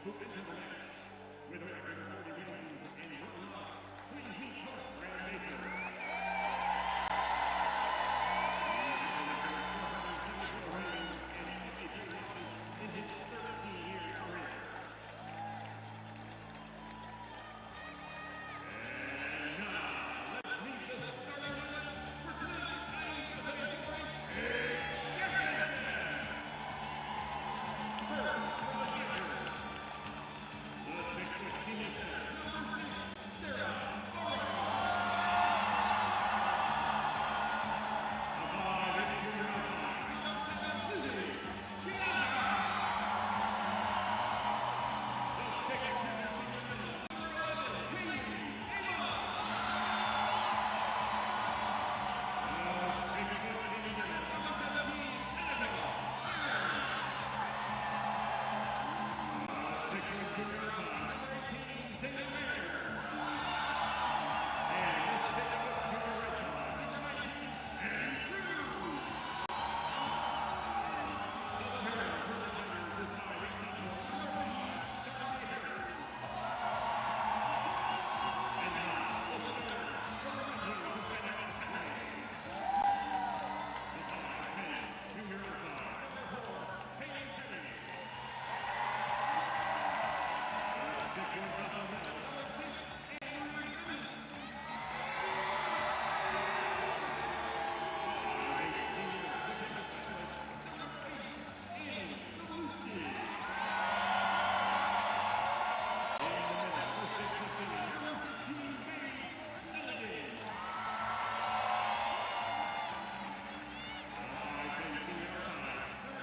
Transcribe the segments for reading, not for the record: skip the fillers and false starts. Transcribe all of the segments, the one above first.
who enter the match with a record of 40 wins and 1 loss. Please meet Coach Brad Baker. In his 13-year career. And now, let's meet the starting lineup for today's IHSA Boys Championship.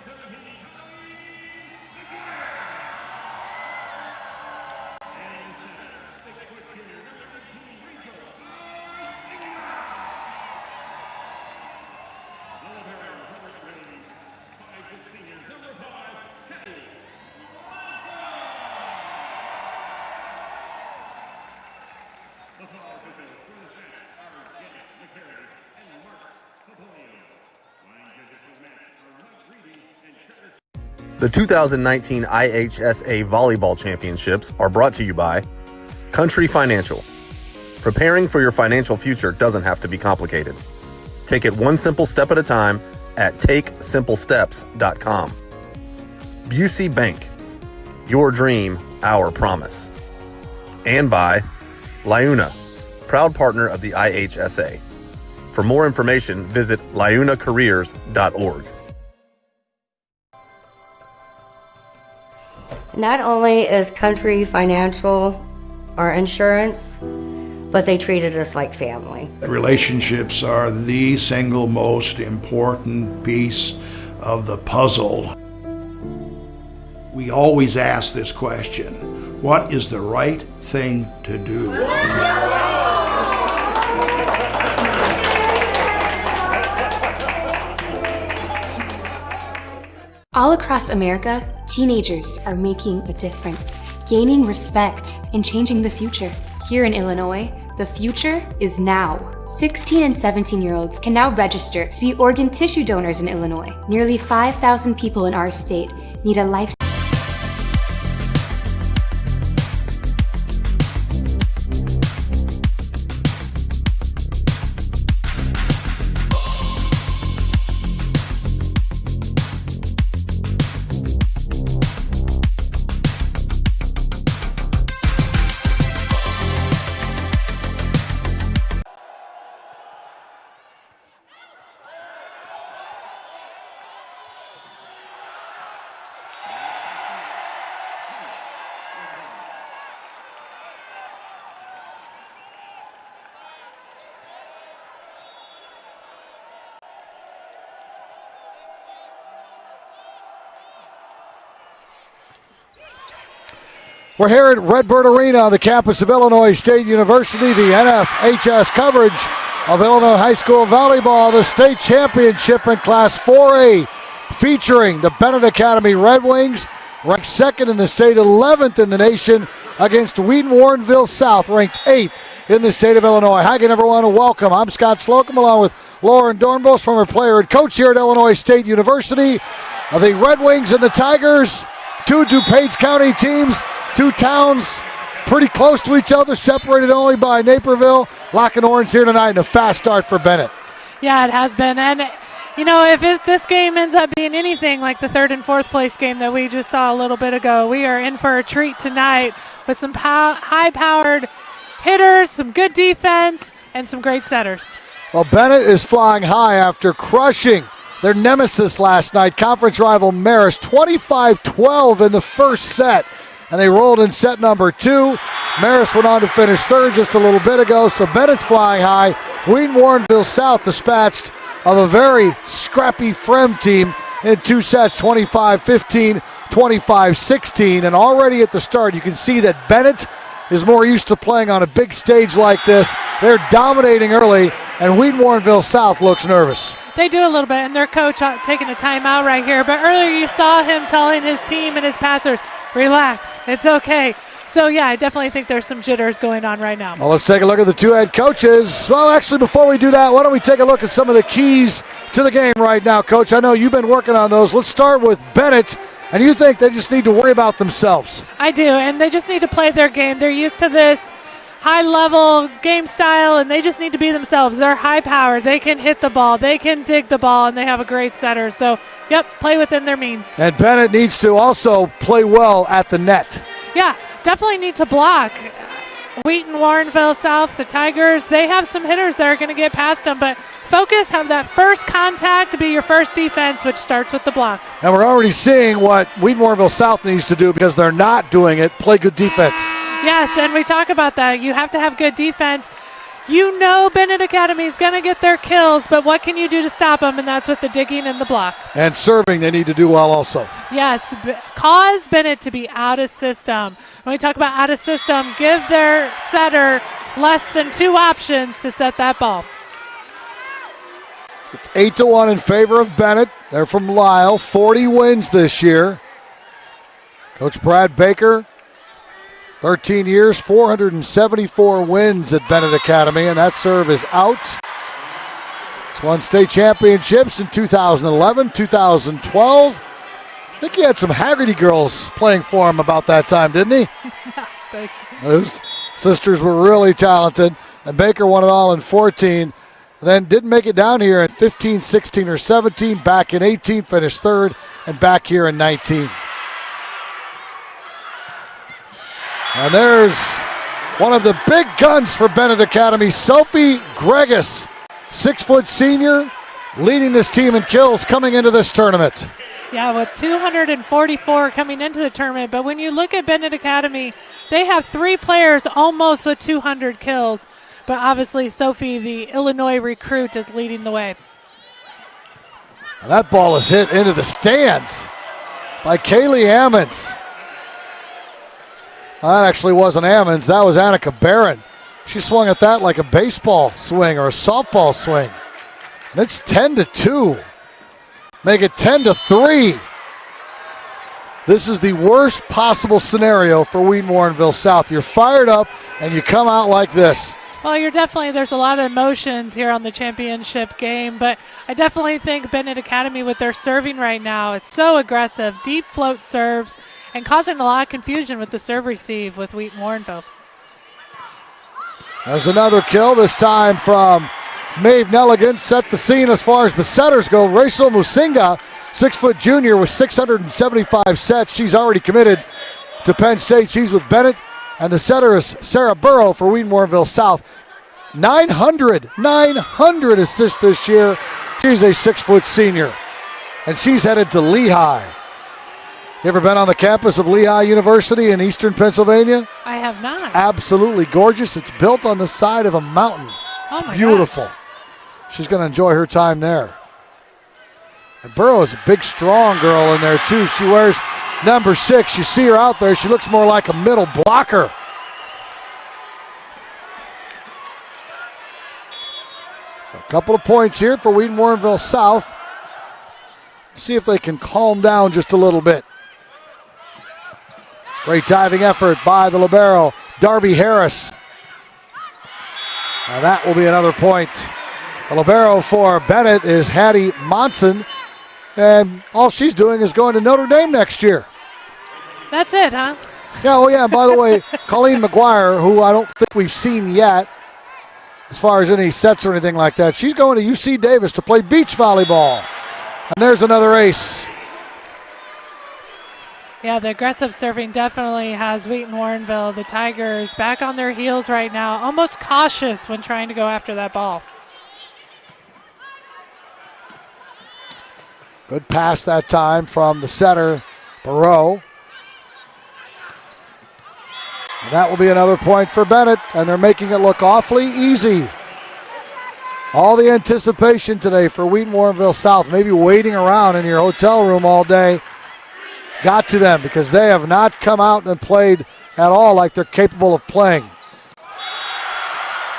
First, from the Tigers, the 6-foot senior center, number 6, Sarah Burrow. The 5-inch junior outside, number 7, Lisle. The foul officials for this match are Janice McCary and Mark Caponio. Line judges for the match are Mike Greedy and Travis. The 2019 IHSA Volleyball Championships are brought to you by Country Financial. Preparing for your financial future doesn't have to be complicated. Take it one simple step at a time at TakeSimpleSteps.com. Busey Bank. Your dream, our promise. And by Liuna, proud partner of the IHSA. For more information, visit liunacareers.org. Not only is Country Financial our insurance, but they treated us like family. Relationships are the single most important piece of the puzzle. We always ask this question: what is the right thing to do? All across America, teenagers are making a difference, gaining respect, and changing the future. Here in Illinois, the future is now. 16 and 17-year-olds can now register to be organ tissue donors in Illinois. Nearly 5,000 people in our state need a life. We're here at Redbird Arena on the campus of Illinois State University, the NFHS coverage of Illinois High School Volleyball, the state championship in Class 4A, featuring the Benet Academy Red Wings, ranked 2nd in the state, 11th in the nation, against Wheaton Warrenville South, ranked 8th in the state of Illinois. Hi again, everyone, and welcome. I'm Scott Slocum, along with Lauren Dornbos, former player and coach here at Illinois State University. The Red Wings and the Tigers Two DuPage County teams, two towns pretty close to each other, separated only by Naperville. Locking horns here tonight and a fast start for Benet. Yeah, it has been. And, if this game ends up being anything like the third and fourth place game that we just saw a little bit ago, we are in for a treat tonight with some high-powered hitters, some good defense, and some great setters. Well, Benet is flying high after crushing their nemesis last night, conference rival Marist, 25-12 in the first set. And they rolled in set number 2. Marist went on to finish third just a little bit ago, so Bennett's flying high. Wheaton Warrenville South dispatched of a very scrappy Frem team in 2 sets, 25-15, 25-16. And already at the start, you can see that Benet is more used to playing on a big stage like this. They're dominating early, and Wheaton Warrenville South looks nervous. They do a little bit, and their coach taking a timeout right here. But earlier you saw him telling his team and his passers, relax, it's okay. So, yeah, I definitely think there's some jitters going on right now. Well, let's take a look at the two head coaches. Well, actually, before we do that, why don't we take a look at some of the keys to the game right now, Coach? I know you've been working on those. Let's start with Benet. And you think they just need to worry about themselves? I do, and they just need to play their game. They're used to this high-level game style, and they just need to be themselves. They're high-powered. They can hit the ball. They can dig the ball, and they have a great setter. So, yep, play within their means. And Benet needs to also play well at the net. Yeah, definitely need to block. Wheaton, Warrenville South, the Tigers, they have some hitters that are going to get past them, but focus, have that first contact to be your first defense, which starts with the block. And we're already seeing what Wheaton Warrenville South needs to do because they're not doing it. Play good defense. Yes, and we talk about that. You have to have good defense. You know Benet Academy is going to get their kills, but what can you do to stop them? And that's with the digging and the block. And serving, they need to do well also. Yes, cause Benet to be out of system. When we talk about out of system, give their setter less than 2 options to set that ball. It's 8-1 in favor of Benet. They're from Lisle, 40 wins this year. Coach Brad Baker, 13 years, 474 wins at Benet Academy, and that serve is out. It's won state championships in 2011, 2012. I think he had some Haggerty girls playing for him about that time, didn't he? Those sisters were really talented, and Baker won it all in 14. Then didn't make it down here in 15, 16, or 17. Back in 18, finished third, and back here in 19. And there's one of the big guns for Benet Academy, Sophie Gregus, 6-foot senior, leading this team in kills coming into this tournament. Yeah, with 244 coming into the tournament. But when you look at Benet Academy, they have 3 players almost with 200 kills. But obviously, Sophie, the Illinois recruit, is leading the way. And that ball is hit into the stands by Kaylee Ammons. That actually wasn't Ammons. That was Annika Barron. She swung at that like a baseball swing or a softball swing. And it's 10-2. Make it 10-3. This is the worst possible scenario for Wheaton Warrenville South. You're fired up and you come out like this. Well, there's a lot of emotions here on the championship game, but I definitely think Benet Academy with their serving right now, it's so aggressive, deep float serves, and causing a lot of confusion with the serve receive with Wheaton Warrenville. There's another kill, this time from Maeve Nelligan. Set the scene as far as the setters go. Rachel Musinga, 6-foot junior with 675 sets. She's already committed to Penn State. She's with Benet. And the setter is Sarah Burrow for Wheaton Warrenville South. 900 assists this year. She's a 6-foot senior. And she's headed to Lehigh. You ever been on the campus of Lehigh University in eastern Pennsylvania? I have not. It's absolutely gorgeous. It's built on the side of a mountain. Oh my beautiful. gosh. She's going to enjoy her time there. And Burrow is a big, strong girl in there, too. She wears number 6. You see her out there. She looks more like a middle blocker. So a couple of points here for Wheaton Warrenville South. See if they can calm down just a little bit. Great diving effort by the libero, Darby Harris. Now that will be another point. The libero for Benet is Hattie Monson, and all she's doing is going to Notre Dame next year. That's it, huh? Yeah, oh yeah, and by the way, Colleen McGuire, who I don't think we've seen yet as far as any sets or anything like that, she's going to UC Davis to play beach volleyball. And there's another ace. Yeah, the aggressive serving definitely has Wheaton Warrenville, the Tigers, back on their heels right now, almost cautious when trying to go after that ball. Good pass that time from the setter, Barreau. And that will be another point for Benet, and they're making it look awfully easy. All the anticipation today for Wheaton Warrenville South, maybe waiting around in your hotel room all day, got to them because they have not come out and played at all like they're capable of playing.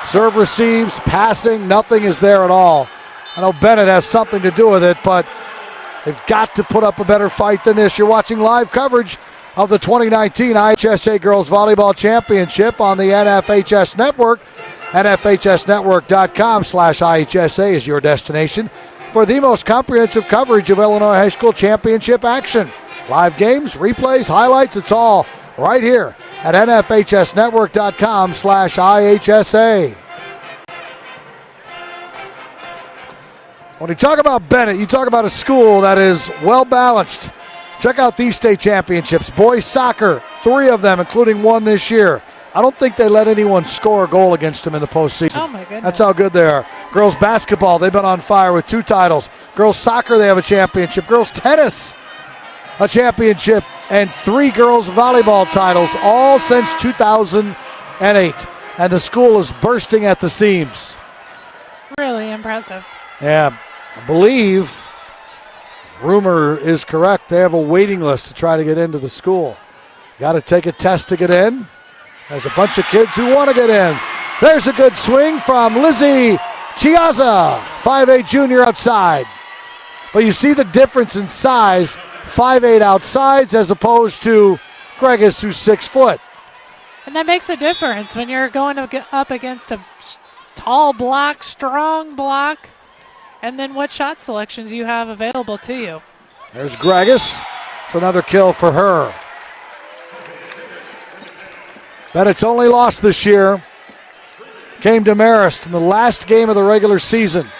Serve receives, passing, nothing is there at all. I know Benet has something to do with it, but they've got to put up a better fight than this. You're watching live coverage of the 2019 IHSA Girls Volleyball Championship on the NFHS Network. NFHSnetwork.com/IHSA is your destination for the most comprehensive coverage of Illinois High School Championship action. Live games, replays, highlights, it's all right here at NFHSnetwork.com/IHSA. When you talk about Benet, you talk about a school that is well-balanced. Check out these state championships. Boys soccer, 3 of them, including 1 this year. I don't think they let anyone score a goal against them in the postseason. Oh, my goodness. That's how good they are. Girls basketball, they've been on fire with 2 titles. Girls soccer, they have a championship. Girls tennis, a championship. And 3 girls volleyball titles, all since 2008. And the school is bursting at the seams. Really impressive. Yeah, I believe, if rumor is correct, they have a waiting list to try to get into the school. Got to take a test to get in. There's a bunch of kids who want to get in. There's a good swing from Lizzie Chiazza, 5'8" junior outside. But you see the difference in size, 5'8" outsides as opposed to Gregus, who's 6 foot. And that makes a difference when you're going to get up against a tall block, strong block, and then what shot selections you have available to you. There's Gregus. It's another kill for her. Benet's only loss this year came to Marist in the last game of the regular season.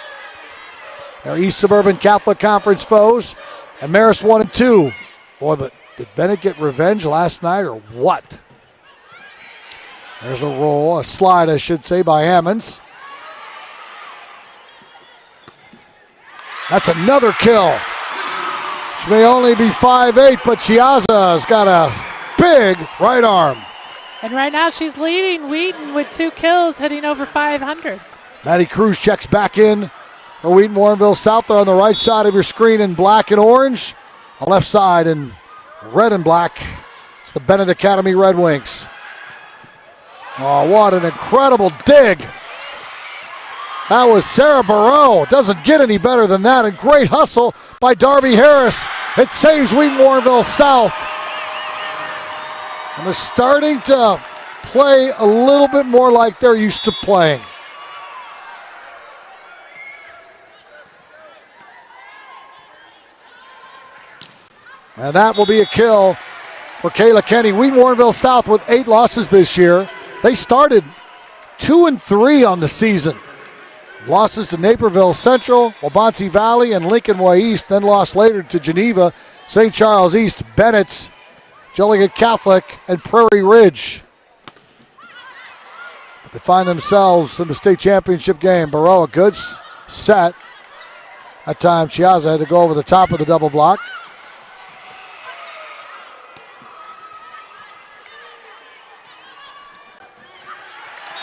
They're East Suburban Catholic Conference foes, and Marist 1-2. Boy, but did Benet get revenge last night or what? There's a roll, a slide, I should say, by Hammonds. That's another kill. She may only be 5'8", but Chiazza's got a big right arm. And right now she's leading Wheaton with 2 kills, hitting over 500. Maddie Cruz checks back in for Wheaton Warrenville South. They're on the right side of your screen in black and orange. On the left side in red and black, it's the Benet Academy Red Wings. Oh, what an incredible dig. That was Sarah Barreau. Doesn't get any better than that. And great hustle by Darby Harris. It saves Wheaton Warrenville South. And they're starting to play a little bit more like they're used to playing. And that will be a kill for Kayla Kenny. Wheaton Warrenville South with 8 losses this year. They started 2-3 on the season. Losses to Naperville Central, Waubonsee Valley, and Lincoln Way East, then lost later to Geneva, St. Charles East, Benet, Joliet Catholic, and Prairie Ridge. But they find themselves in the state championship game. Barreau, a good set. That time, Chiazza had to go over the top of the double block.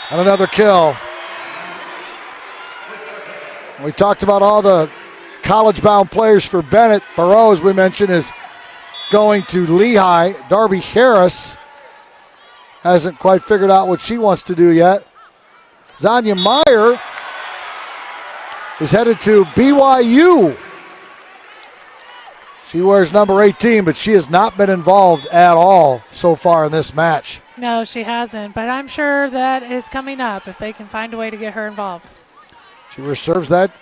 And another kill. We talked about all the college-bound players for Benet. Barreau, as we mentioned, is going to Lehigh. Darby Harris hasn't quite figured out what she wants to do yet. Zanya Meyer is headed to BYU. She wears number 18, but she has not been involved at all so far in this match. No, she hasn't, but I'm sure that is coming up if they can find a way to get her involved. She receives that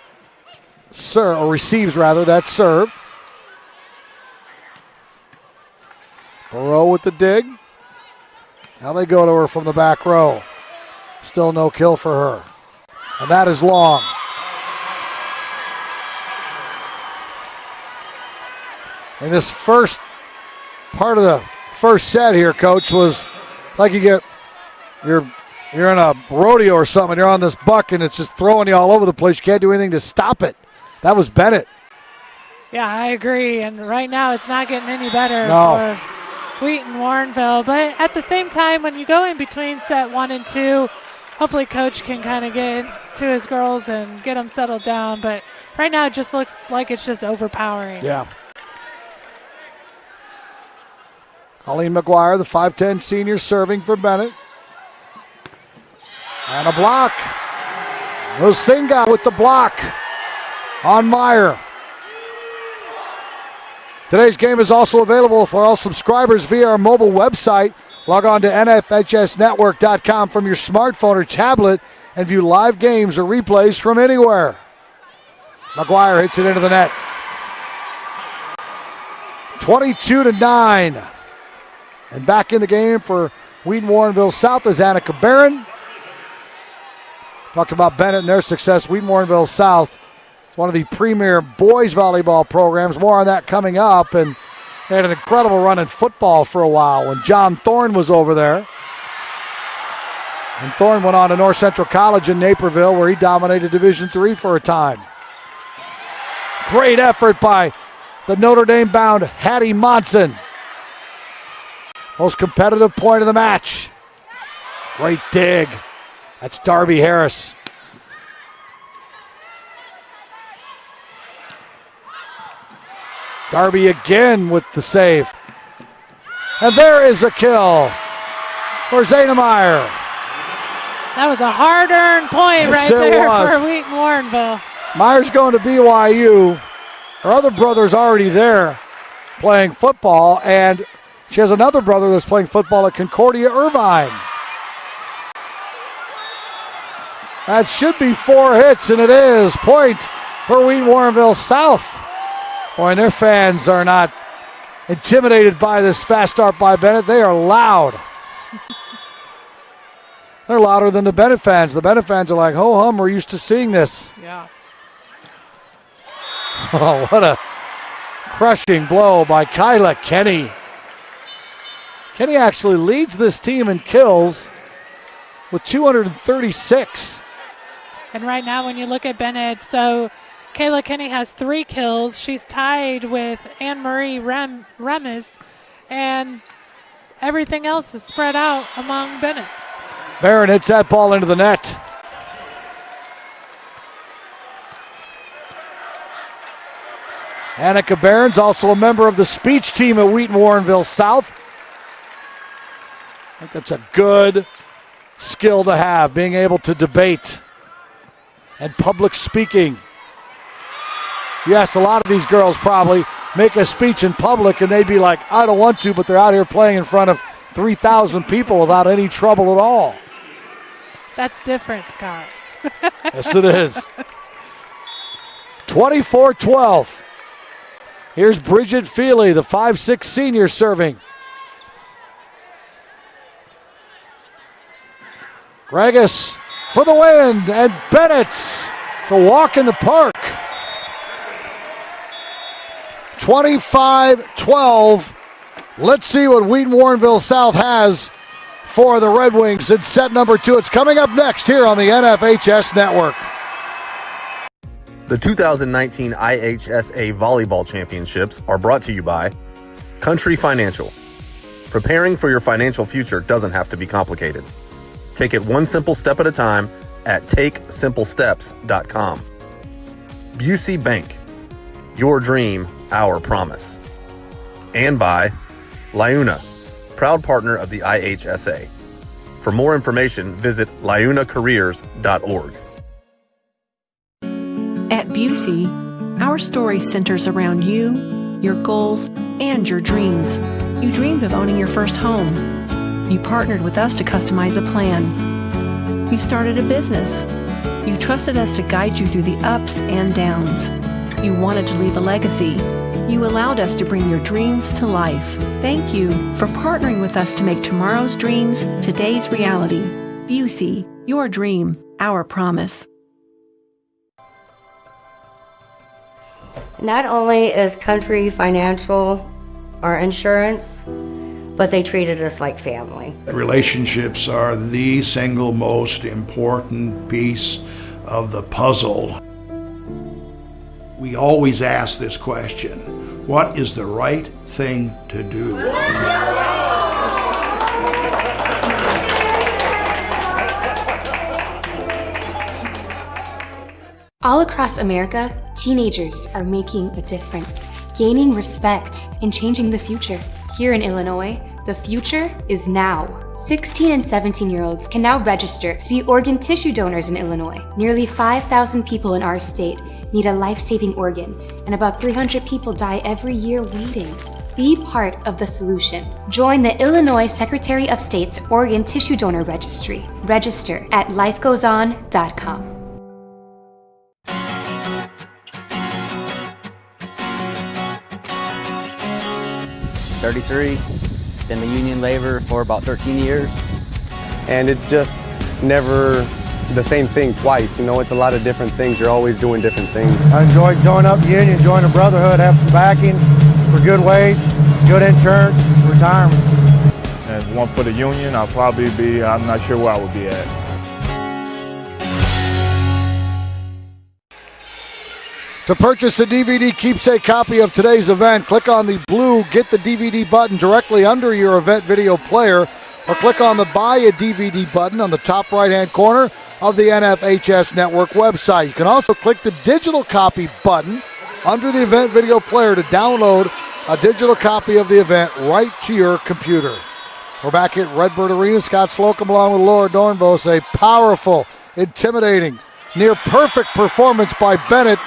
serve. Barreau with the dig. Now they go to her from the back row. Still no kill for her. And that is long. And this first part of the first set here, Coach, was like you're in a rodeo or something. You're on this buck and it's just throwing you all over the place. You can't do anything to stop it. That was Benet. Yeah, I agree. And right now it's not getting any better for Wheaton Warrenville. But at the same time, when you go in between set 1 and 2, hopefully Coach can kind of get to his girls and get them settled down. But right now it just looks like it's just overpowering. Yeah. Colleen McGuire, the 5'10 senior, serving for Benet. And a block. Lusinga with the block on Meyer. Today's game is also available for all subscribers via our mobile website. Log on to nfhsnetwork.com from your smartphone or tablet and view live games or replays from anywhere. McGuire hits it into the net. 22-9. And back in the game for Wheaton Warrenville South is Annika Barron. Talked about Benet and their success. Wheaton Warrenville South is one of the premier boys volleyball programs. More on that coming up. And they had an incredible run in football for a while when John Thorne was over there. And Thorne went on to North Central College in Naperville where he dominated Division III for a time. Great effort by the Notre Dame-bound Hattie Monson. Most competitive point of the match. Great dig. That's Darby Harris. Darby again with the save. And there is a kill for Zayna Meyer. That was a hard-earned point for Wheaton Warrenville. Meyer's going to BYU. Her other brother's already there playing football, and she has another brother that's playing football at Concordia Irvine. That should be 4 hits, and it is. Point for Wheaton Warrenville South. Boy, and their fans are not intimidated by this fast start by Benet. They are loud. They're louder than the Benet fans. The Benet fans are like, ho hum, we're used to seeing this. Yeah. Oh, what a crushing blow by Kyla Kenny. Kenny actually leads this team in kills with 236. And right now when you look at Benet, so Kayla Kenny has 3 kills. She's tied with Anne-Marie Remes, and everything else is spread out among Benet. Barron hits that ball into the net. Annika Barron's also a member of the speech team at Wheaton Warrenville South. I think that's a good skill to have, being able to debate and public speaking. You asked a lot of these girls probably make a speech in public and they'd be like, I don't want to, but they're out here playing in front of 3,000 people without any trouble at all. That's different, Scott. Yes, it is. 24-12. Here's Bridget Feely, the 5'6 senior, serving. Gregus for the win, and Benet. It's a walk in the park. 25-12. Let's see what Wheaton Warrenville South has for the Red Wings in set number 2. It's coming up next here on the NFHS Network. The 2019 IHSA Volleyball Championships are brought to you by Country Financial. Preparing for your financial future doesn't have to be complicated. Take it one simple step at a time at takesimplesteps.com. Busey Bank. Your dream, our promise. And by Liuna, proud partner of the IHSA. For more information, visit liunacareers.org. At Busey, our story centers around you, your goals, and your dreams. You dreamed of owning your first home. You partnered with us to customize a plan. You started a business. You trusted us to guide you through the ups and downs. You wanted to leave a legacy. You allowed us to bring your dreams to life. Thank you for partnering with us to make tomorrow's dreams today's reality. Busey, your dream, our promise. Not only is Country Financial our insurance, but they treated us like family. Relationships are the single most important piece of the puzzle. We always ask this question: what is the right thing to do? All across America, teenagers are making a difference, gaining respect, and changing the future. Here in Illinois, the future is now. 16 and 17-year-olds can now register to be organ tissue donors in Illinois. Nearly 5,000 people in our state need a life-saving organ, and about 300 people die every year waiting. Be part of the solution. Join the Illinois Secretary of State's Organ Tissue Donor Registry. Register at lifegoeson.com. 33, been the union labor for about 13 years. And it's just never the same thing twice, you know, it's a lot of different things, you're always doing different things. I enjoy joining up union, join a brotherhood, have some backing for good wage, good insurance, retirement. And if it weren't for the union, I'll probably be, I'm not sure where I would be at. To purchase a DVD keepsake copy of today's event, click on the blue Get the DVD button directly under your event video player, or click on the Buy a DVD button on the top right-hand corner of the NFHS Network website. You can also click the digital copy button under the event video player to download a digital copy of the event right to your computer. We're back at Redbird Arena. Scott Slocum along with Laura Dornbos. A powerful, intimidating, near-perfect performance by Benet.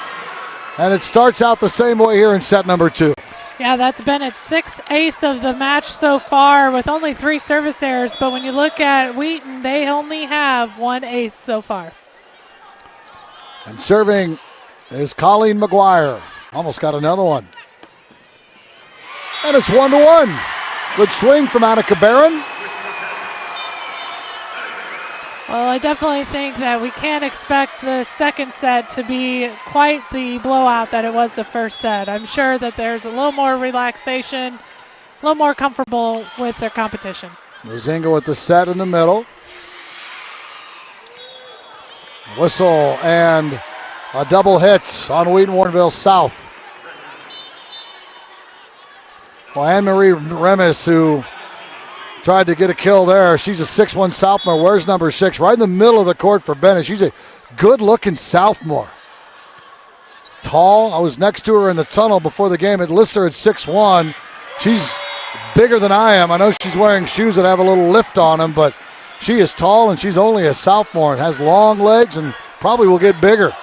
And it starts out the same way here in set number 2. Yeah, that's Bennett's 6th ace of the match so far with only 3 service errors. But when you look at Wheaton, they only have 1 ace so far. And serving is Colleen McGuire. Almost got another one. And it's 1-1. Good swing from Annika Barron. Well, I definitely think that we can't expect the second set to be quite the blowout that it was the first set. I'm sure that there's a little more relaxation, a little more comfortable with their competition. Mozinga with the set in the middle. Whistle and a double hit on Wheaton Warrenville South. Well, Anne-Marie Remis, who tried to get a kill there. She's a 6'1 sophomore. Where's number 6? Right in the middle of the court for Benet. She's a good-looking sophomore. Tall. I was next to her in the tunnel before the game. It lists her at 6'1". She's bigger than I am. I know she's wearing shoes that have a little lift on them, but she is tall, and she's only a sophomore and has long legs and probably will get bigger.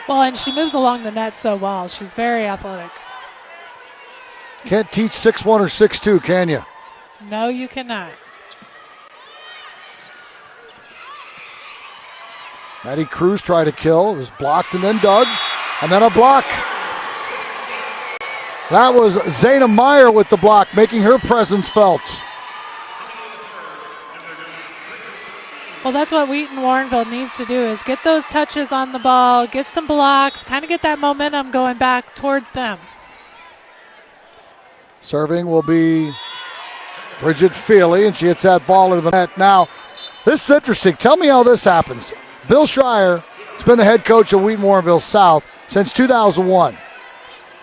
Well, and she moves along the net so well. She's very athletic. Can't teach 6'1 or 6'2, can you? No, you cannot. Maddie Cruz tried to kill. It was blocked and then dug. And then a block. That was Zayna Meyer with the block, making her presence felt. Well, that's what Wheaton Warrenville needs to do, is get those touches on the ball, get some blocks, kind of get that momentum going back towards them. Serving will be Bridget Feely, and she hits that ball into the net. Now, this is interesting. Tell me how this happens. Bill Schreier has been the head coach of Wheaton Warrenville South since 2001.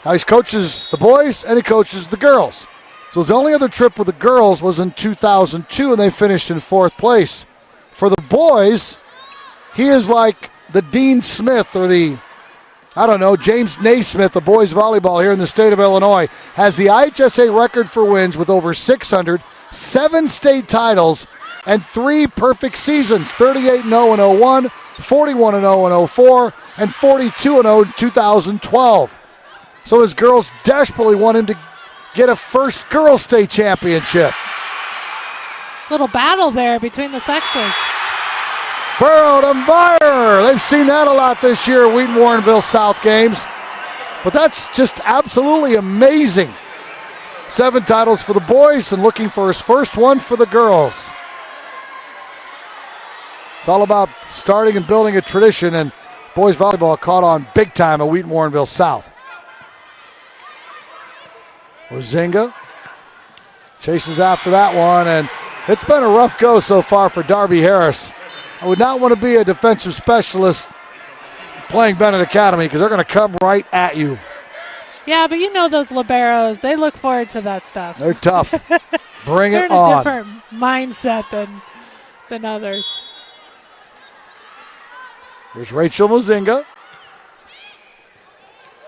Now, he coaches the boys and he coaches the girls. So his only other trip with the girls was in 2002, and they finished in 4th place. For the boys, he is like the Dean Smith or the, I don't know, James Naismith of boys volleyball here in the state of Illinois. Has the IHSA record for wins with over 600, 7 state titles, and 3 perfect seasons, 38-0 in 01, 41-0 in 04, and 42-0 in 2012. So his girls desperately want him to get a first girls state championship. Little battle there between the sexes. Burrow to Meyer. They've seen that a lot this year at Wheaton Warrenville South games. But that's just absolutely amazing. 7 titles for the boys and looking for his first one for the girls. It's all about starting and building a tradition, and boys volleyball caught on big time at Wheaton Warrenville South. Mozinga chases after that one, and it's been a rough go so far for Darby Harris. I would not want to be a defensive specialist playing Benet Academy because they're going to come right at you. Yeah, but you know those liberos, they look forward to that stuff. They're tough. Bring They're it in a on. different mindset than others. Here's Rachel Mozinga.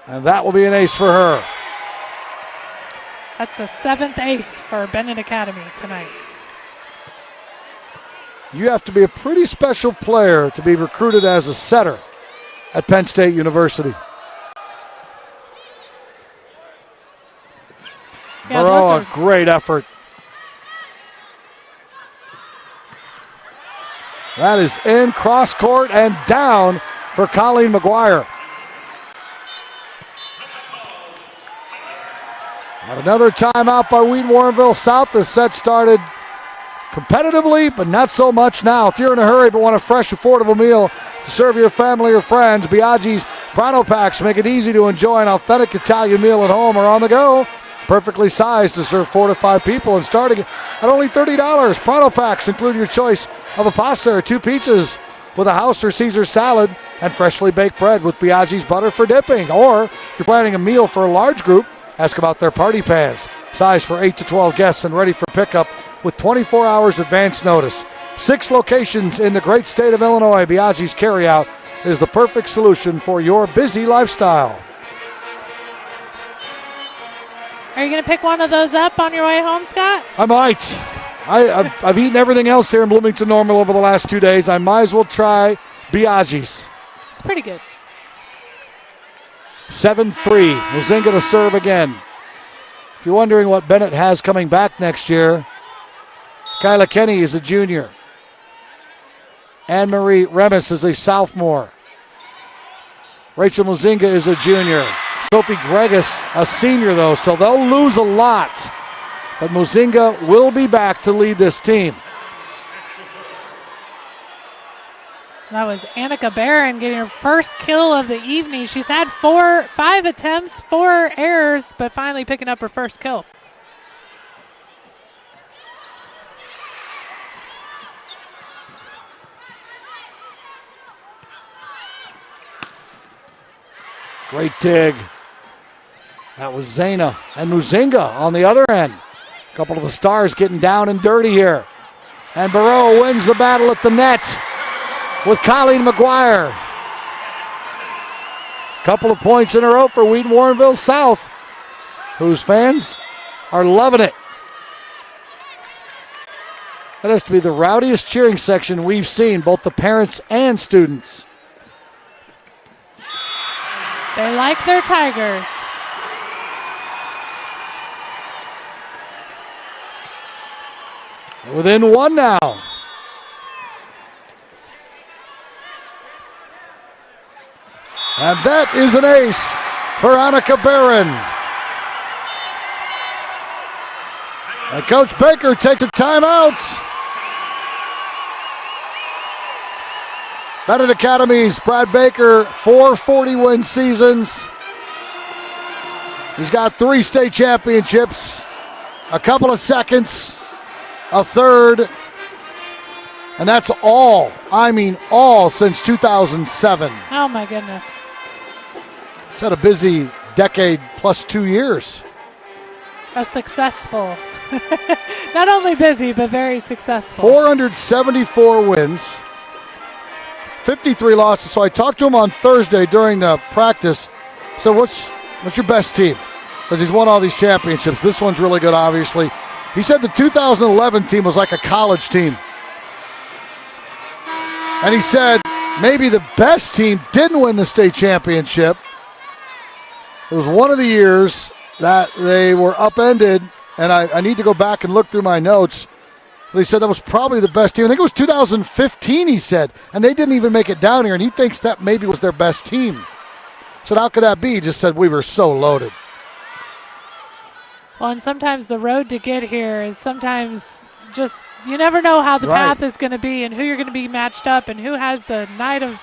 And that will be an ace for her. That's the 7th ace for Benet Academy tonight. You have to be a pretty special player to be recruited as a setter at Penn State University. Yeah, Moreau, a great effort. That is in cross court and down for Colleen McGuire. And another timeout by Wheaton Warrenville South. The set started competitively, but not so much now. If you're in a hurry but want a fresh, affordable meal to serve your family or friends, Biaggi's Pronto Packs make it easy to enjoy an authentic Italian meal at home or on the go. Perfectly sized to serve 4 to 5 people and starting at only $30. Pronto Packs include your choice of a pasta or 2 pizzas with a house or Caesar salad and freshly baked bread with Biaggi's butter for dipping. Or if you're planning a meal for a large group, ask about their party pans. Size for 8 to 12 guests and ready for pickup with 24 hours advance notice. 6 locations in the great state of Illinois. Biaggi's Carryout is the perfect solution for your busy lifestyle. Are you going to pick one of those up on your way home, Scott? I might. I've eaten everything else here in Bloomington Normal over the last 2 days. I might as well try Biaggi's. It's pretty good. 7-3. Mozinga to serve again. If you're wondering what Benet has coming back next year, Kyla Kenny is a junior. Anne-Marie Remis is a sophomore. Rachel Mozinga is a junior. Sophie Gregus, a senior, though, so they'll lose a lot. But Mozinga will be back to lead this team. That was Annika Barron getting her first kill of the evening. She's had 5 attempts, 4 errors, but finally picking up her first kill. Great dig. That was Zana and Mozinga on the other end. A couple of the stars getting down and dirty here. And Barreau wins the battle at the net with Colleen McGuire. Couple of points in a row for Wheaton Warrenville South, whose fans are loving it. That has to be the rowdiest cheering section we've seen, both the parents and students. They like their Tigers. Within 1 now. And that is an ace for Annika Barron. And Coach Baker takes a timeout. Benet Academy's Brad Baker, 4 40-win seasons. He's got 3 state championships, a couple of seconds, a third, and that's all, I mean all, since 2007. Oh, my goodness. He's had a busy decade plus 2 years. A successful. Not only busy, but very successful. 474 wins, 53 losses. So I talked to him on Thursday during the practice. So what's your best team? Because he's won all these championships. This one's really good, obviously. He said the 2011 team was like a college team. And he said maybe the best team didn't win the state championship. It was one of the years that they were upended, and I need to go back and look through my notes. But he said that was probably the best team. I think it was 2015, he said, and they didn't even make it down here, and he thinks that maybe was their best team. said, how could that be? He just said we were so loaded. Well, and sometimes the road to get here is sometimes just, you never know how the path is going to be and who you're going to be matched up and who has the night of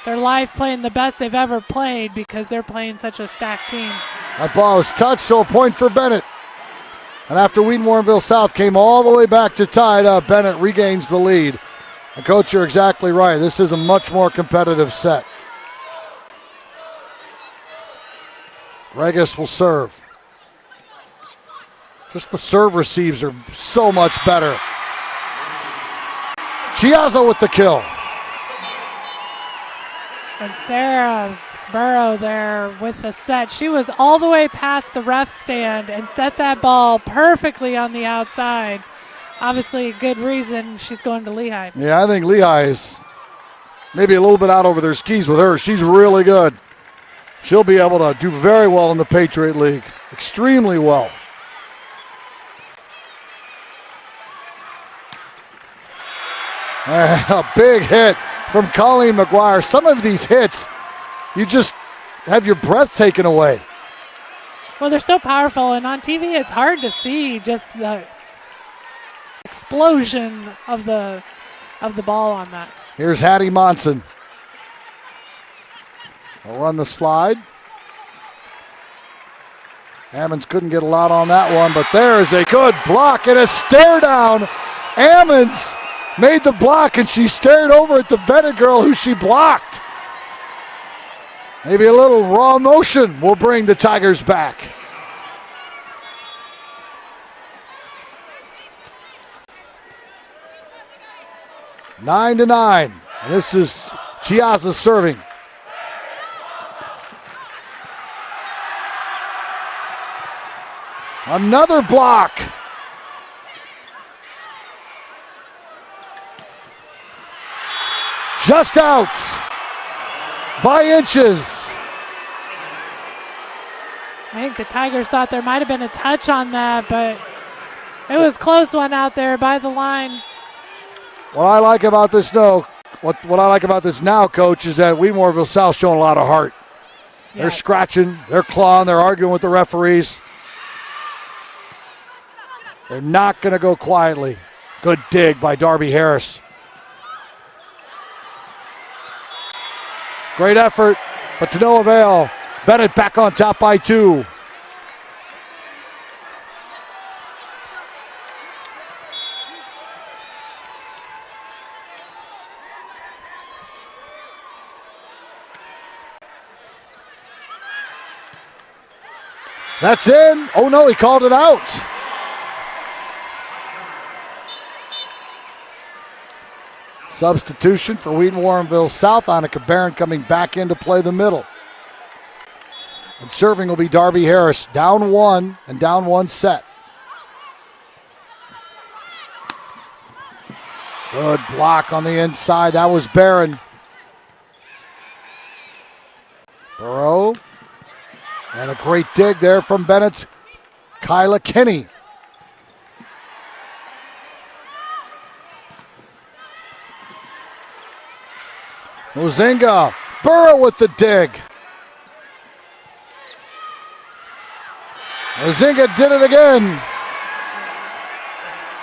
their life playing the best they've ever played because they're playing such a stacked team. That ball was touched, so a point for Benet. And after Wheaton Warrenville South came all the way back to tie it up, Benet regains the lead. And Coach, you're exactly right. This is a much more competitive set. Regis will serve. Just the serve receives are so much better. Chiazza with the kill. And Sarah Burrow there with the set. She was all the way past the ref stand and set that ball perfectly on the outside. Obviously, a good reason she's going to Lehigh. Yeah, I think Lehigh is maybe a little bit out over their skis with her. She's really good. She'll be able to do very well in the Patriot League. Extremely well. And a big hit from Colleen McGuire. Some of these hits, you just have your breath taken away. Well, they're so powerful, and on TV it's hard to see just the explosion of the ball on that. Here's Hattie Monson. They'll run the slide. Ammons couldn't get a lot on that one, but there is a good block and a stare down. Ammons made the block, and she stared over at the Benet girl who she blocked. Maybe a little raw motion will bring the Tigers back. Nine to 9. And this is Chiazza serving. Another block. Just out by inches. I think the Tigers thought there might have been a touch on that, but it was a close one out there by the line. What I like about this now, Coach, is that Wheaton Warrenville South showing a lot of heart. Yes. They're scratching, they're clawing, they're arguing with the referees. They're not going to go quietly. Good dig by Darby Harris. Great effort, but to no avail. Benet back on top by 2. That's in. Oh no, he called it out. Substitution for Wheaton Warrenville South. Annika Barron coming back in to play the middle. And serving will be Darby Harris. Down 1 and down 1 set. Good block on the inside. That was Barron. Burrow. And a great dig there from Bennett's Kyla Kinney. Mozinga, Burrow with the dig. Mozinga did it again.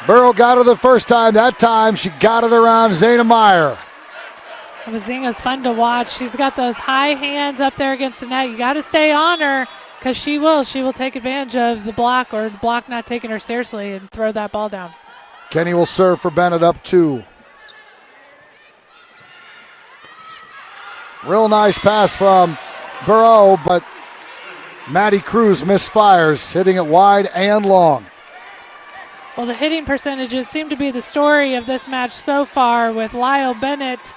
Burrow got her the first time. That time she got it around Zayna Meyer. Mozinga's fun to watch. She's got those high hands up there against the net. You got to stay on her because she will take advantage of the block or the block not taking her seriously and throw that ball down. Kenny will serve for Benet up 2. Real nice pass from Burrow, but Maddie Cruz misfires, hitting it wide and long. Well, the hitting percentages seem to be the story of this match so far, with Benet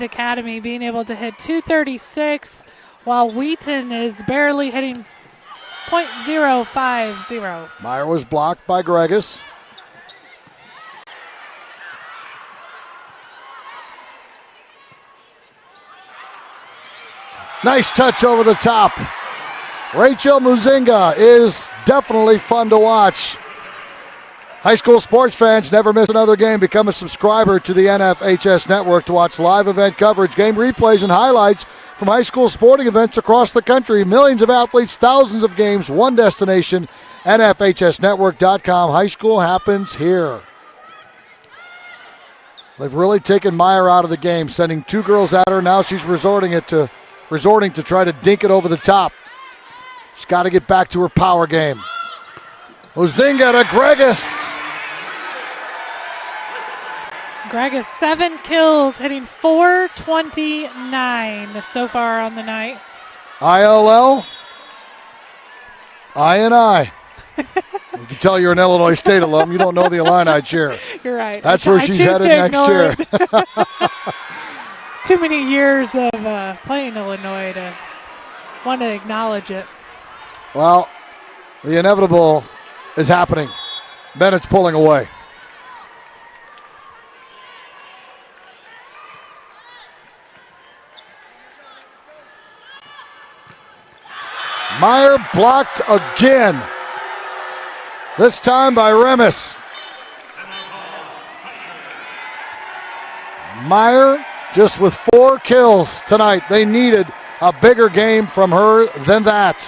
Academy being able to hit .236, while Wheaton is barely hitting .050. Meyer was blocked by Gregus. Nice touch over the top. Rachel Mozinga is definitely fun to watch. High school sports fans, never miss another game. Become a subscriber to the NFHS Network to watch live event coverage, game replays, and highlights from high school sporting events across the country. Millions of athletes, thousands of games, one destination, NFHSnetwork.com. High school happens here. They've really taken Meyer out of the game, sending two girls at her. Now she's resorting to try to dink it over the top. She's got to get back to her power game. Ozinga to Gregus. Gregus, 7 kills, hitting .429 so far on the night. ILL, I. You can tell you're an Illinois State alum. You don't know the Illini cheer. You're right. That's where she's headed next year. Too many years of playing Illinois to want to acknowledge it. Well, the inevitable is happening. Bennett's pulling away. Meyer blocked again. This time by Remis. Meyer just with 4 kills tonight. They needed a bigger game from her than that.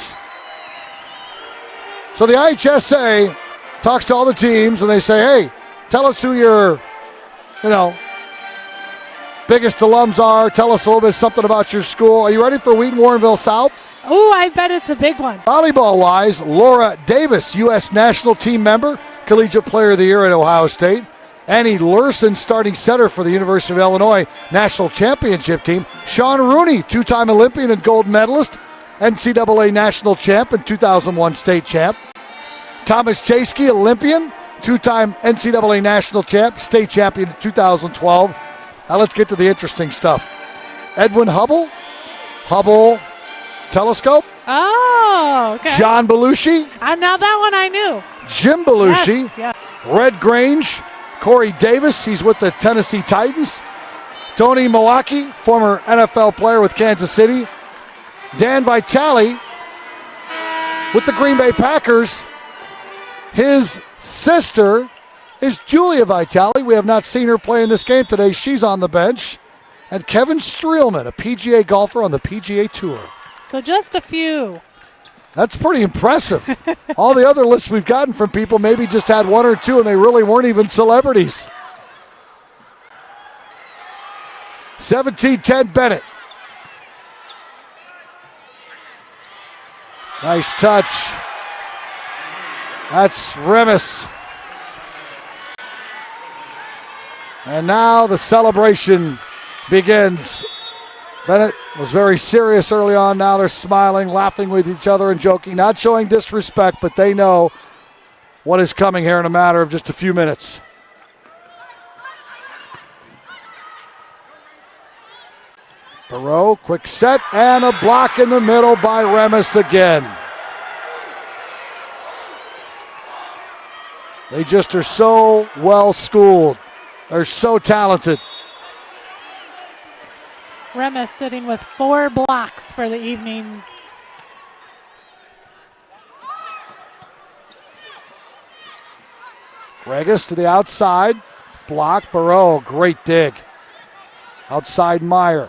So the IHSA talks to all the teams and they say, hey, tell us who your, biggest alums are. Tell us a little bit something about your school. Are you ready for Wheaton Warrenville South? Oh, I bet it's a big one. Volleyball-wise, Laura Davis, U.S. National Team member, Collegiate Player of the Year at Ohio State. Annie Lurson, starting center for the University of Illinois National Championship team. Sean Rooney, 2-time Olympian and gold medalist, NCAA National Champ and 2001 State Champ. Thomas Chasky, Olympian, 2-time NCAA National Champ, State Champion in 2012. Now let's get to the interesting stuff. Edwin Hubble Telescope. Oh, okay. John Belushi. Now that one I knew. Jim Belushi. Yes. Red Grange. Corey Davis. He's with the Tennessee Titans. Tony Milwaukee, former NFL player with Kansas City. Dan Vitale with the Green Bay Packers. His sister is Julia Vitale. We have not seen her play in this game today. She's on the bench. And Kevin Streelman, a PGA golfer on the PGA Tour. So just a few. That's pretty impressive. All the other lists we've gotten from people maybe just had 1 or 2 and they really weren't even celebrities. 17-10 Benet. Nice touch. That's Remis. And now the celebration begins. Benet was very serious early on. Now they're smiling, laughing with each other and joking, not showing disrespect, but they know what is coming here in a matter of just a few minutes. Barreau, quick set, and a block in the middle by Remis again. They just are so well schooled. They're so talented. Remis sitting with 4 blocks for the evening. Gregus to the outside. Block. Barreau, great dig. Outside Meyer.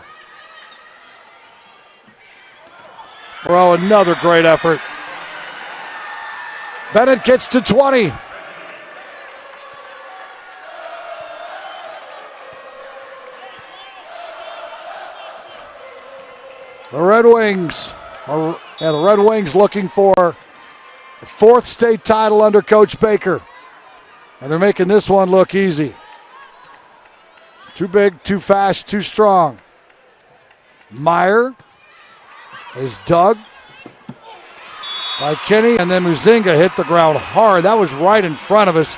Barreau, another great effort. Benet gets to 20. The Red Wings looking for the 4th state title under Coach Baker. And they're making this one look easy. Too big, too fast, too strong. Meyer is dug by Kinney, and then Muzinga hit the ground hard. That was right in front of us.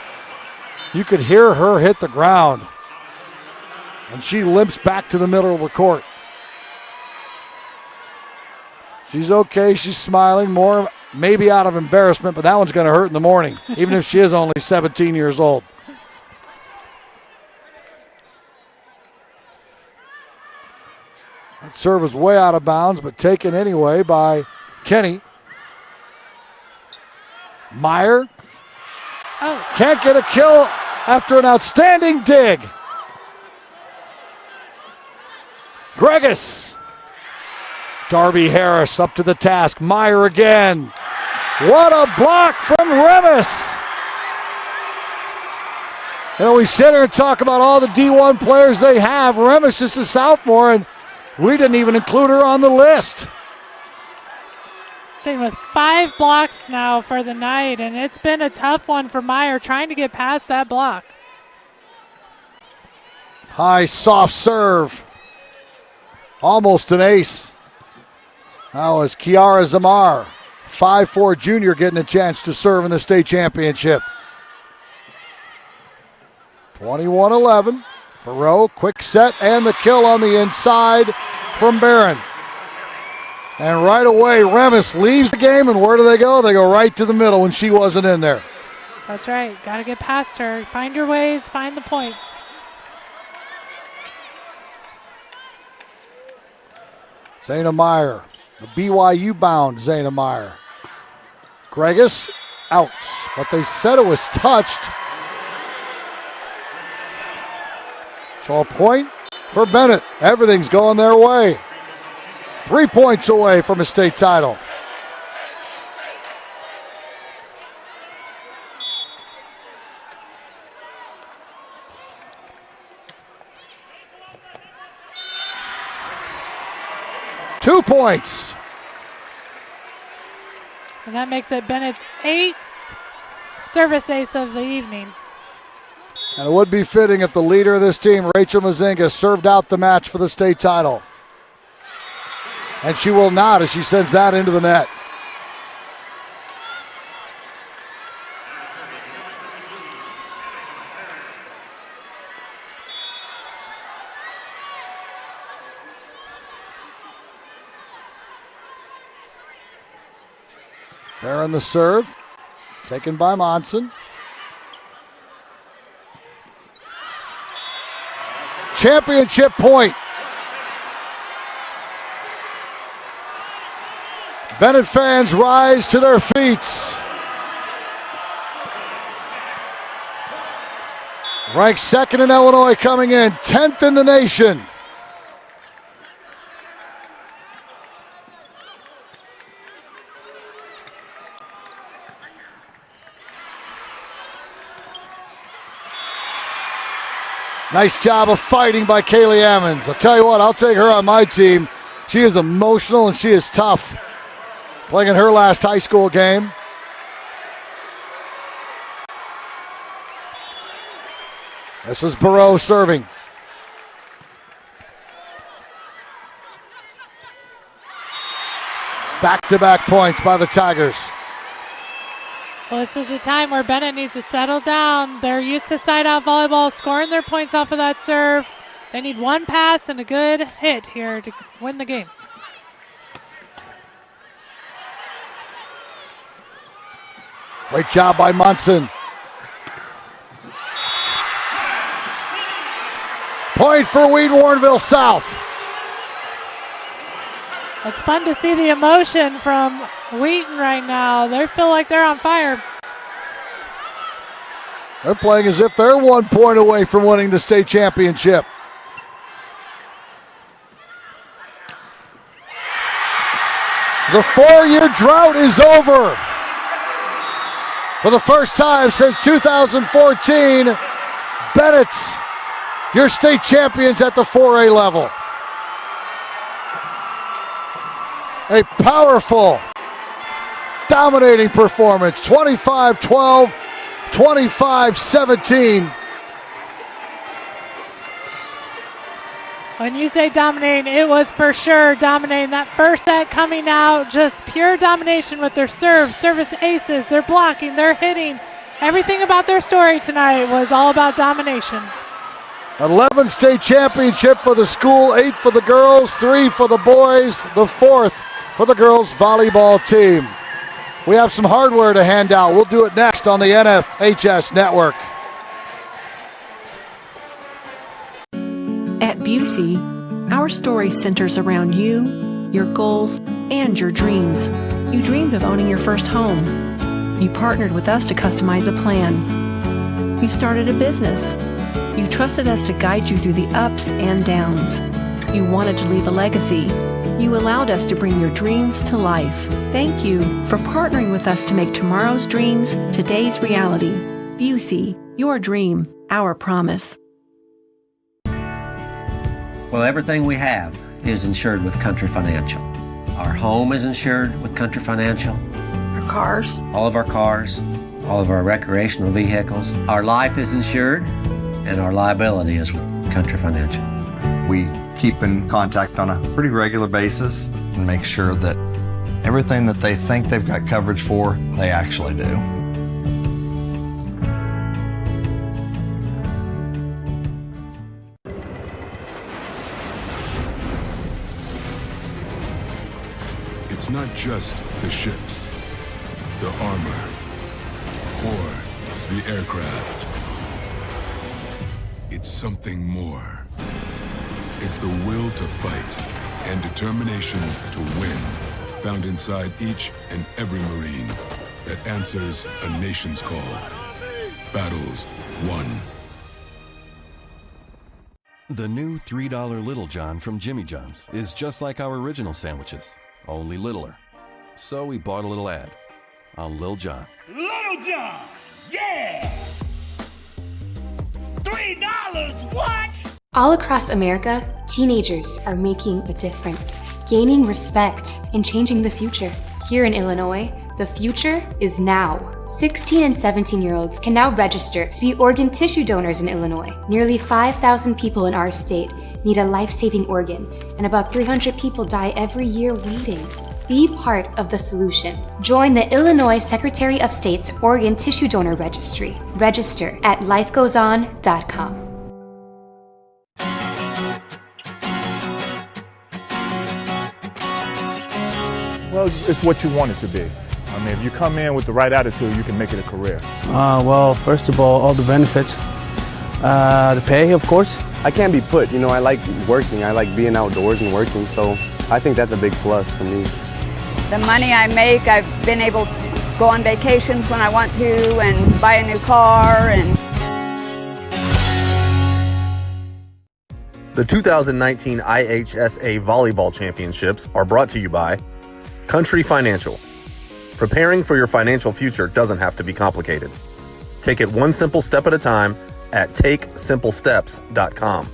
You could hear her hit the ground. And she limps back to the middle of the court. She's okay. She's smiling more, maybe out of embarrassment, but that one's going to hurt in the morning, even if she is only 17 years old. That serve is way out of bounds, but taken anyway by Kenny. Meyer Oh. Can't get a kill after an outstanding dig. Gregus. Darby Harris up to the task. Meyer again. What a block from Remus. You know, we sit here and talk about all the D1 players they have. Remus is a sophomore, and we didn't even include her on the list. Staying with 5 blocks now for the night, and it's been a tough one for Meyer trying to get past that block. High soft serve. Almost an ace. Now is Kiara Zamar, 5'4" junior, getting a chance to serve in the state championship. 21-11. Perot, quick set, and the kill on the inside from Barron. And right away, Remus leaves the game, and where do they go? They go right to the middle when she wasn't in there. That's right. Got to get past her. Find your ways, find the points. Zayna Meyer, the BYU bound Zayna Meyer. Gregus, out, but they said it was touched. So a point for Benet. Everything's going their way. 3 points away from a state title. Two points. And that makes it Bennett's 8th service ace of the evening. And it would be fitting if the leader of this team, Rachel Mazinga, served out the match for the state title. And she will not as she sends that into the net. Barron the serve, taken by Monson. Championship point. Benet fans rise to their feet. Ranked second in Illinois coming in, 10th in the nation. Nice job of fighting by Kaylee Ammons. I'll tell you what, I'll take her on my team. She is emotional and she is tough. Playing in her last high school game. This is Barreau serving. Back-to-back points by the Tigers. Well, this is the time where Benet needs to settle down. They're used to side-out volleyball, scoring their points off of that serve. They need one pass and a good hit here to win the game. Great job by Monson. Point for Wheaton Warrenville South. It's fun to see the emotion from Wheaton right now. They feel like they're on fire. They're playing as if they're 1 point away from winning the state championship. The 4-year drought is over. For the first time since 2014, Bennett's your state champions at the 4A level. A powerful, dominating performance, 25-12, 25-17. When you say dominating, it was for sure dominating. That first set coming out, just pure domination with their serve, service aces, their blocking, their hitting. Everything about their story tonight was all about domination. 11th state championship for the school, 8 for the girls, 3 for the boys, the 4th for the girls volleyball team. We have some hardware to hand out. We'll do it next on the NFHS Network. At Busey, our story centers around you, your goals, and your dreams. You dreamed of owning your first home. You partnered with us to customize a plan. You started a business. You trusted us to guide you through the ups and downs. You wanted to leave a legacy. You allowed us to bring your dreams to life. Thank you for partnering with us to make tomorrow's dreams today's reality. Busey, your dream, our promise. Well, everything we have is insured with Country Financial. Our home is insured with Country Financial. Our cars. All of our cars, all of our recreational vehicles. Our life is insured, and our liability is with Country Financial. We keep in contact on a pretty regular basis and make sure that everything that they think they've got coverage for, they actually do. It's not just the ships, the armor, or the aircraft. It's something more. It's the will to fight and determination to win, found inside each and every Marine that answers a nation's call. Battles won. The new $3 Little John from Jimmy John's is just like our original sandwiches, only littler. So we bought a little ad on Lil John. Little John, yeah! $3, what? All across America, teenagers are making a difference, gaining respect, and changing the future. Here in Illinois, the future is now. 16 and 17-year-olds can now register to be organ tissue donors in Illinois. Nearly 5,000 people in our state need a life-saving organ, and about 300 people die every year waiting. Be part of the solution. Join the Illinois Secretary of State's Organ Tissue Donor Registry. Register at lifegoeson.com. Well, it's what you want it to be. I mean, if you come in with the right attitude, you can make it a career. Well, first of all the benefits. The pay, of course. I can't be put, I like working. I like being outdoors and working, so I think that's a big plus for me. The money I make, I've been able to go on vacations when I want to and buy a new car and... The 2019 IHSA Volleyball Championships are brought to you by Country Financial. Preparing for your financial future doesn't have to be complicated. Take it one simple step at a time at TakeSimpleSteps.com.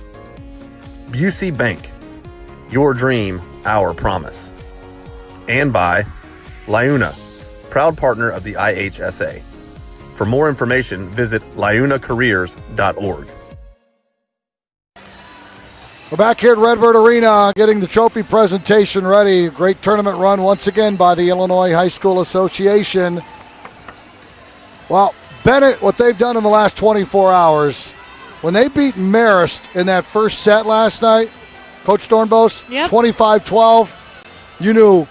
Busey Bank. Your dream, our promise. And by Liuna, proud partner of the IHSA. For more information, visit liunacareers.org. We're back here at Redbird Arena getting the trophy presentation ready. Great tournament run once again by the Illinois High School Association. Well, Benet, what they've done in the last 24 hours, when they beat Marist in that first set last night, Coach Dornbos, 25-12, you knew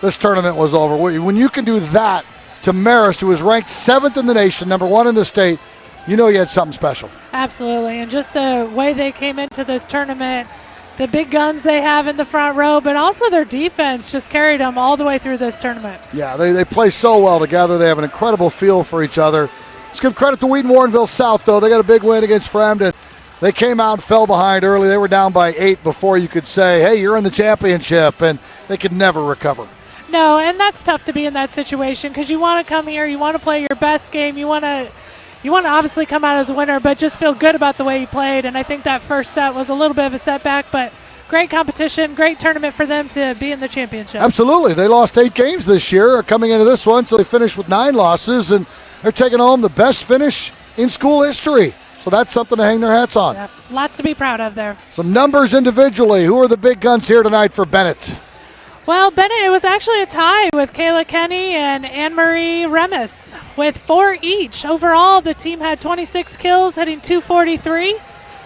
this tournament was over. When you can do that to Marist, who was ranked 7th in the nation, number 1 in the state, you know you had something special. Absolutely, and just the way they came into this tournament, the big guns they have in the front row, but also their defense just carried them all the way through this tournament. Yeah, they play so well together. They have an incredible feel for each other. Let's give credit to Wheaton Warrenville South, though. They got a big win against Fremden. They came out and fell behind early. They were down by 8 before you could say, hey, you're in the championship, and they could never recover. No, and that's tough to be in that situation because you want to come here, you want to play your best game, you want to obviously come out as a winner, but just feel good about the way you played. And I think that first set was a little bit of a setback, but great competition, great tournament for them to be in the championship. Absolutely. They lost 8 games this year coming into this one, so they finished with 9 losses, and they're taking home the best finish in school history. So that's something to hang their hats on. Yeah, lots to be proud of there. Some numbers individually. Who are the big guns here tonight for Benet? Well, Benet, it was actually a tie with Kayla Kenny and Anne-Marie Remis with 4 each. Overall, the team had 26 kills, hitting 243.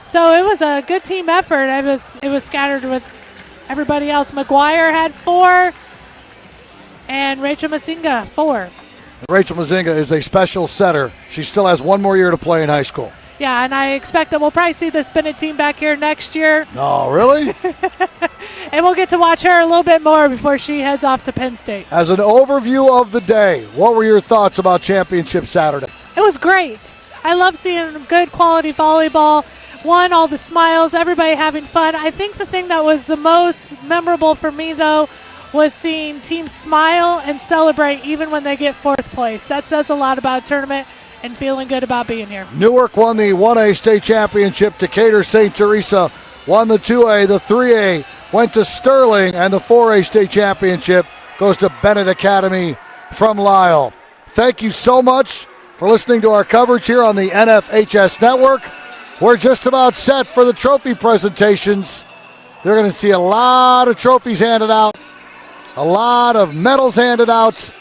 So it was a good team effort. It was scattered with everybody else. McGuire had 4, and Rachel Mazinga 4. Rachel Mazinga is a special setter. She still has 1 more year to play in high school. Yeah, and I expect that we'll probably see this Benet team back here next year. Oh, really? And we'll get to watch her a little bit more before she heads off to Penn State. As an overview of the day, what were your thoughts about Championship Saturday? It was great. I love seeing good quality volleyball. All the smiles, everybody having fun. I think the thing that was the most memorable for me, though, was seeing teams smile and celebrate even when they get fourth place. That says a lot about a tournament and feeling good about being here. Newark won the 1A state championship. Decatur St. Teresa won the 2A. The 3A went to Sterling, and the 4A state championship goes to Benet Academy from Lisle. Thank you so much for listening to our coverage here on the NFHS Network. We're just about set for the trophy presentations. You're going to see a lot of trophies handed out, a lot of medals handed out,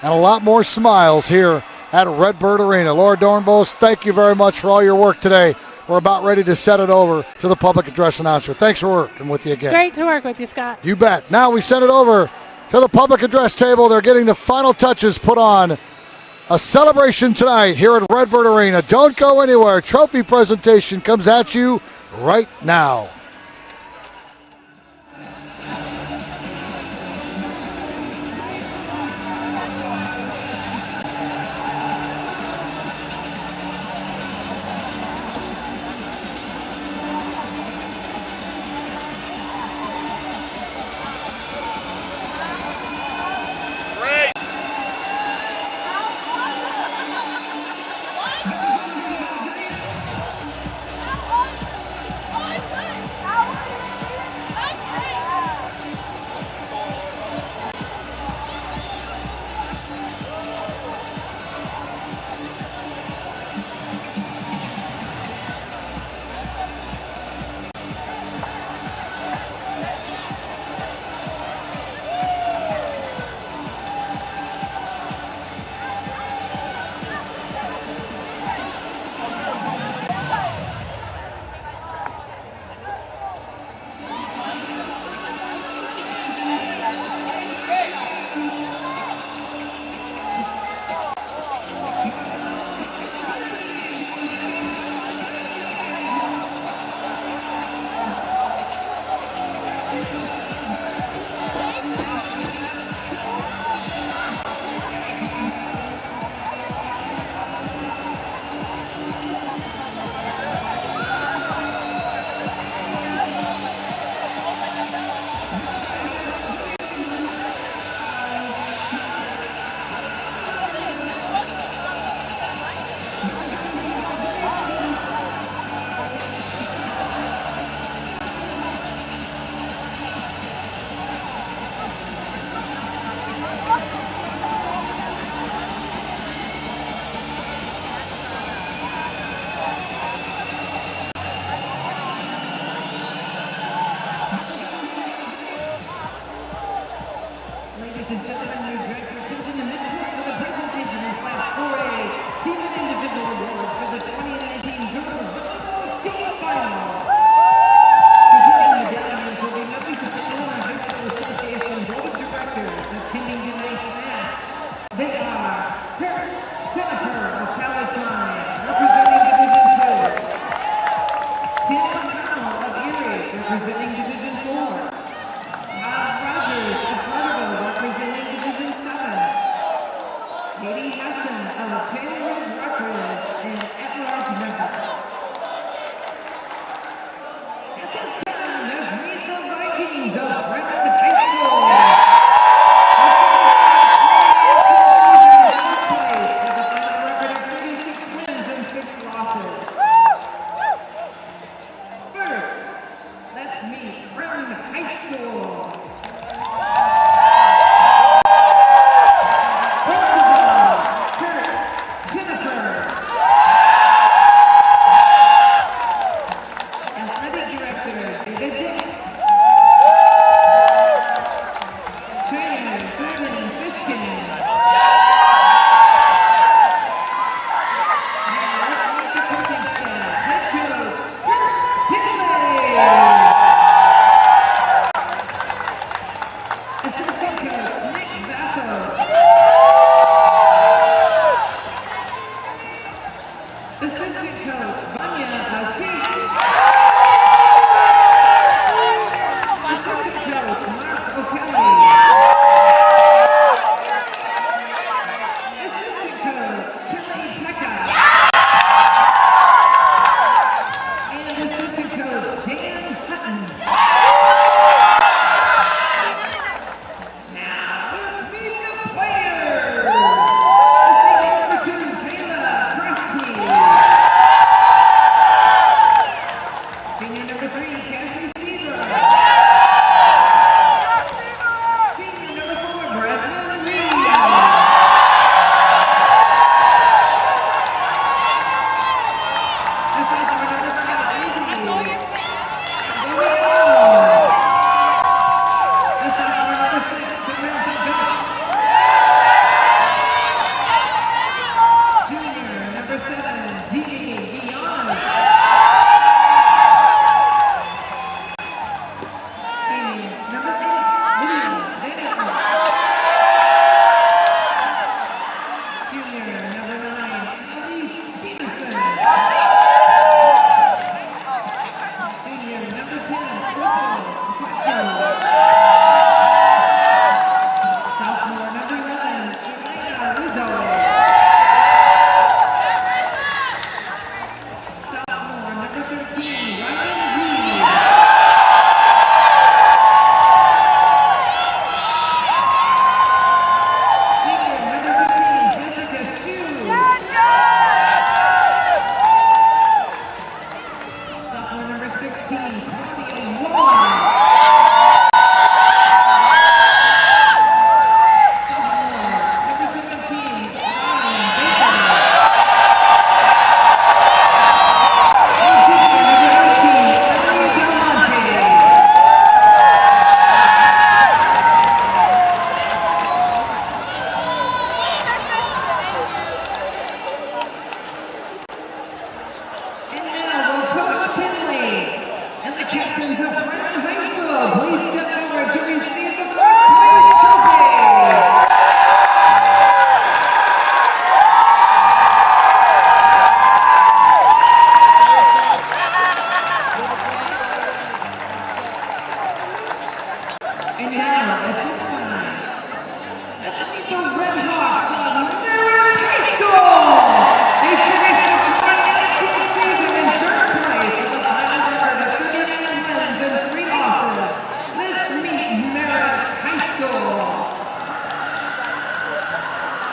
and a lot more smiles here at Redbird Arena. Laura Dornbos, thank you very much for all your work today. We're about ready to set it over to the public address announcer. Thanks for working with you again. Great to work with you, Scott. You bet. Now we send it over to the public address table. They're getting the final touches put on a celebration tonight here at Redbird Arena. Don't go anywhere. Trophy presentation comes at you right now.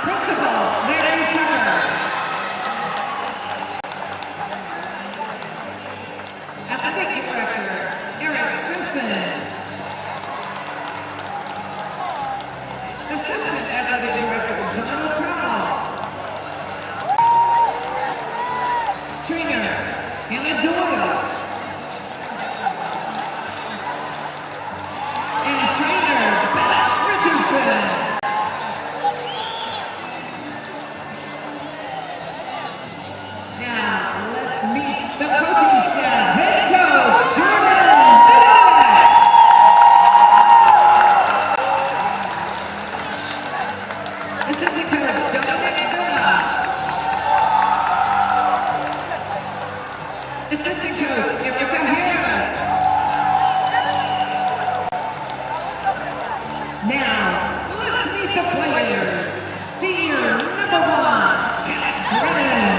Principal, Mary Tucker. Athletic Director, Eric Simpson. Assistant Athletic Director, John O'Connell. Trainer, Hannah Doyle. And trainer, Benet Richardson. Now, let's meet the coaching staff. Head coach, Jordan Benet. Assistant coach, Dominic Villa. Assistant coach, Erica Harris. Now, let's meet the players. Senior number 1, Jess Brennan.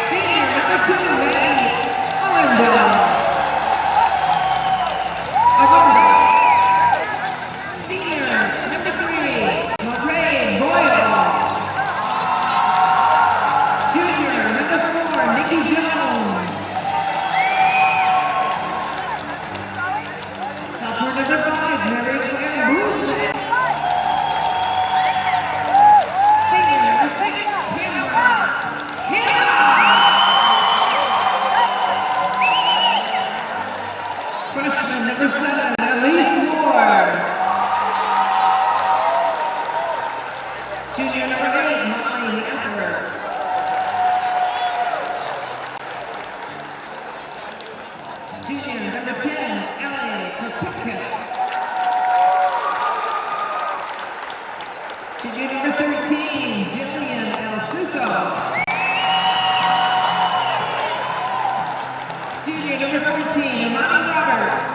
Senior number 2, Warrenville. Senior number 3, Murray Boyle. Junior number 4, Nikki Jones. Sophomore number 5, Mary Claire Moose. Senior number 6, Cameron Hannah. Freshman number 7, Elise Moore. Junior number 8, Molly Mather. Junior number 10, Ellie Kapikis. Junior number 13, Jillian El Suso. Junior number 14, Amani Roberts.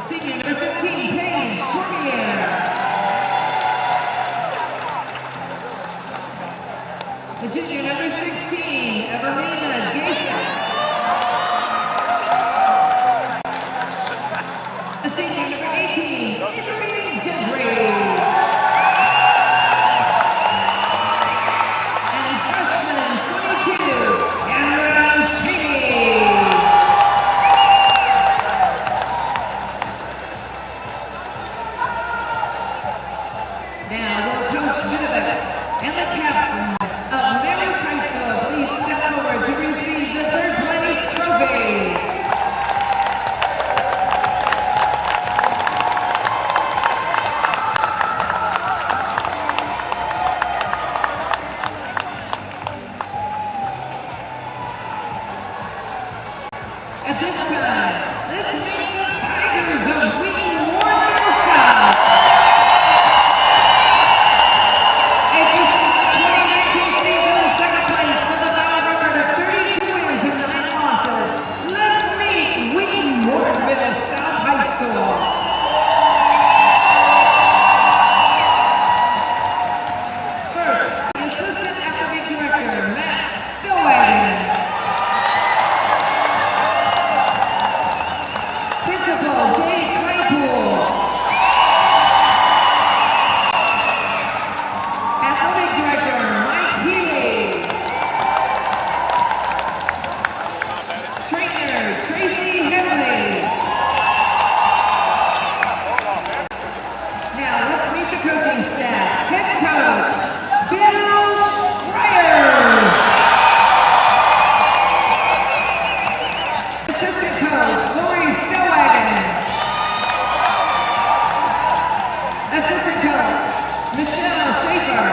Senior number 15, Paige Cormier. The junior number 16, Evelina Gayson. The senior number 18, Avery Gentry. And freshman 22, Cameron Sweeney. Now will Coach Benet and the captains of Marist High School please step forward to receive the 3rd place trophy. At this time, let's meet the Tigers of Wheaton, Warrenville South. After the 2019 season, second place with a final record of 32 wins and 9 losses. Let's meet Wheaton, Warrenville South High School. First, the Assistant Athletic Director, Matt Stillwagon. Principal, Dave Claypool. Athletic Director, Mike Healy. Trainer, Tracy Henley. Now let's meet the coaching staff. Head coach, Bill Schreier. Assistant coach, Lori Stillwagon. Assistant coach, Michelle Schaefer.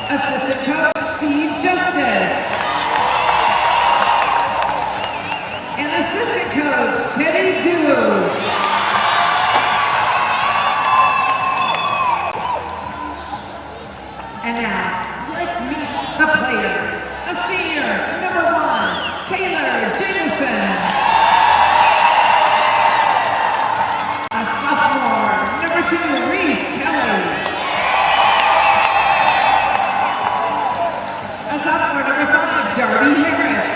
Assistant coach, Steve Justice. And assistant coach, Teddy Dew. And now, let's meet the players. A senior, number 1, Taylor Jameson. A sophomore, number 2, Reese Kelly. A sophomore, number 5, Darby Harris.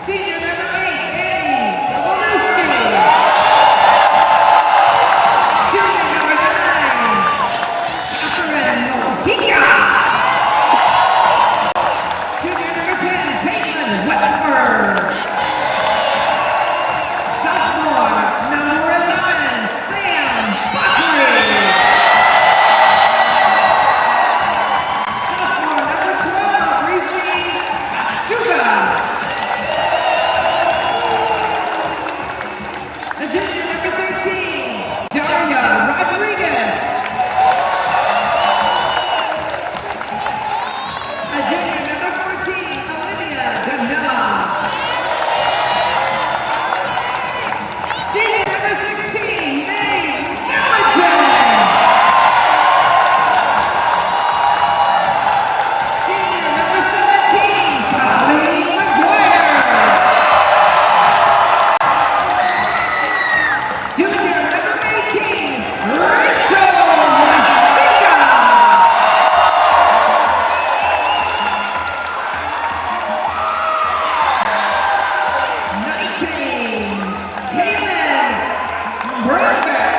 Senior number 8, Eddie Zabolewski. Junior number 9, Catherine Mojica. Junior number 10, Caitlin Whitford. Sophomore number 11, Sam Buckley. Sophomore number 12, Reese Astuga. The junior number 13, Daria Rodriguez. A junior number 14, Olivia Danella. Senior number 16, May Milligan. Senior number 17, Colleen McGuire. Junior number 18, Rachel Masinga. Caitlin Broadbeck.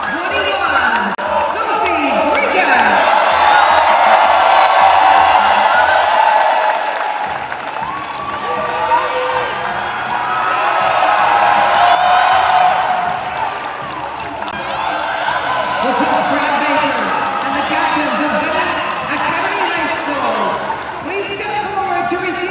21, Sophie Rodriguez. The coach Brad Baker and the captains of Benet Academy High School, please step forward to receive